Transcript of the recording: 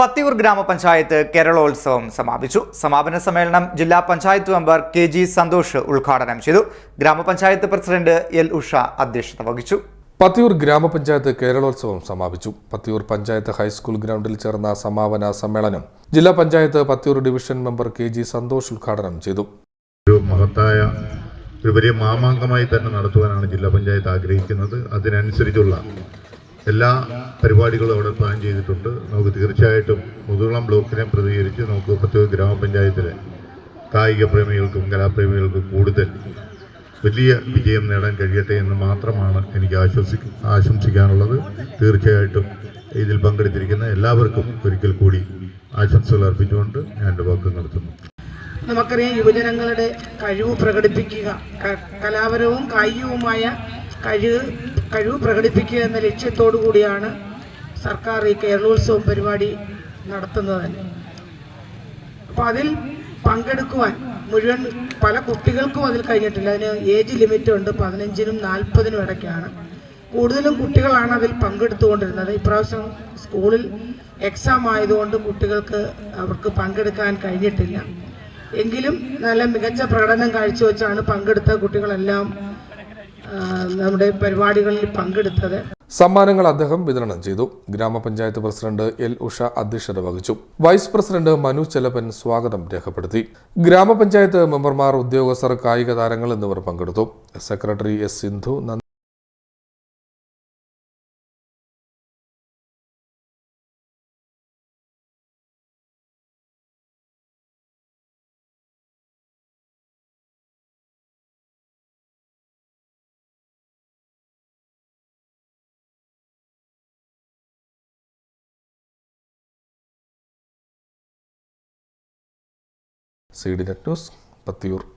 പത്തിയൂർ ഗ്രാമപഞ്ചായത്ത് കേരളോത്സവം സമാപിച്ചു. സമാപന സമ്മേളനം ജില്ലാ പഞ്ചായത്ത് മെമ്പർ KG സന്തോഷ് ഉദ്ഘാടനം ചെയ്തു. ഗ്രാമപഞ്ചായത്ത് പ്രസിഡന്റ് L ഉഷ അധ്യക്ഷത വഹിച്ചു. പത്തിയൂർ ഗ്രാമപഞ്ചായത്ത് കേരളോത്സവം സമാപിച്ചു. പത്തിയൂർ പഞ്ചായത്ത് ഹൈസ്കൂൾ ഗ്രൗണ്ടിൽ ചേർന്ന സമാപന സമ്മേളനം ജില്ലാ panchayat Pathiyoor division member KG Santhosh ഉദ്ഘാടനം ചെയ്തു. മഹത്തായ ഒരു വലിയ മാമാങ്കമായി തന്നെ നടത്തുവാനാണ് ജില്ലാ പഞ്ചായത്ത് ആഗ്രഹിക്കുന്നത്. അതിനനുസരിച്ചുള്ള എല്ലാ പരിപാടികളും അവിടെ പ്ലാൻ ചെയ്തിട്ടുണ്ട്. നമുക്ക് തീർച്ചയായിട്ടും മുതുകുളം ബ്ലോക്കിനെ പ്രതികരിച്ച് നമുക്ക് പത്തിയൂർ ഗ്രാമപഞ്ചായത്തിലെ കായിക പ്രേമികൾക്കും കലാപ്രേമികൾക്കും കൂടുതൽ വലിയ വിജയം നേടാൻ കഴിയട്ടെ എന്ന് മാത്രമാണ് എനിക്ക് ആശംസിക്കാനുള്ളത്. തീർച്ചയായിട്ടും ഇതിൽ പങ്കെടുത്തിരിക്കുന്ന എല്ലാവർക്കും ഒരിക്കൽ കൂടി ആശംസകൾ അർപ്പിച്ചുകൊണ്ട് ഞാൻ എൻ്റെ വാക്ക് നടത്തുന്നു. നമുക്കറിയാം, യുവജനങ്ങളുടെ കഴിവ് പ്രകടിപ്പിക്കുക, കലാപരവും കായികവുമായ കഴിവ് പ്രകടിപ്പിക്കുക എന്ന ലക്ഷ്യത്തോടു കൂടിയാണ് സർക്കാർ ഈ കേരളോത്സവം പരിപാടി നടത്തുന്നത് തന്നെ. അപ്പോൾ അതിൽ പങ്കെടുക്കുവാൻ മുഴുവൻ പല കുട്ടികൾക്കും അതിൽ കഴിഞ്ഞിട്ടില്ല. അതിന് ഏജ് ലിമിറ്റ് ഉണ്ട്, 15നും 40നും ഇടയ്ക്കാണ്. കൂടുതലും കുട്ടികളാണ് അതിൽ പങ്കെടുത്തുകൊണ്ടിരുന്നത്. ഇപ്രാവശ്യം സ്കൂളിൽ എക്സാം ആയതുകൊണ്ട് അവർക്ക് പങ്കെടുക്കാൻ കഴിഞ്ഞിട്ടില്ല. എങ്കിലും നല്ല മികച്ച പ്രകടനം കാഴ്ചവെച്ചാണ് പങ്കെടുത്ത കുട്ടികളെല്ലാം നമ്മുടെ പരിപാടികളിൽ പങ്കെടുത്തത്. സമ്മാനങ്ങൾ അദ്ദേഹം വിതരണം ചെയ്തു. ഗ്രാമപഞ്ചായത്ത് പ്രസിഡന്റ് L ഉഷ അധ്യക്ഷത വഹിച്ചു. വൈസ് പ്രസിഡന്റ് മനു ചെലപ്പൻ സ്വാഗതം രേഖപ്പെടുത്തി. ഗ്രാമപഞ്ചായത്ത് മെമ്പർമാർ, ഉദ്യോഗസ്ഥർ, കായിക താരങ്ങൾ എന്നിവർ പങ്കെടുത്തു. Secretary S Sindhu CD Net News, Pathiyoor.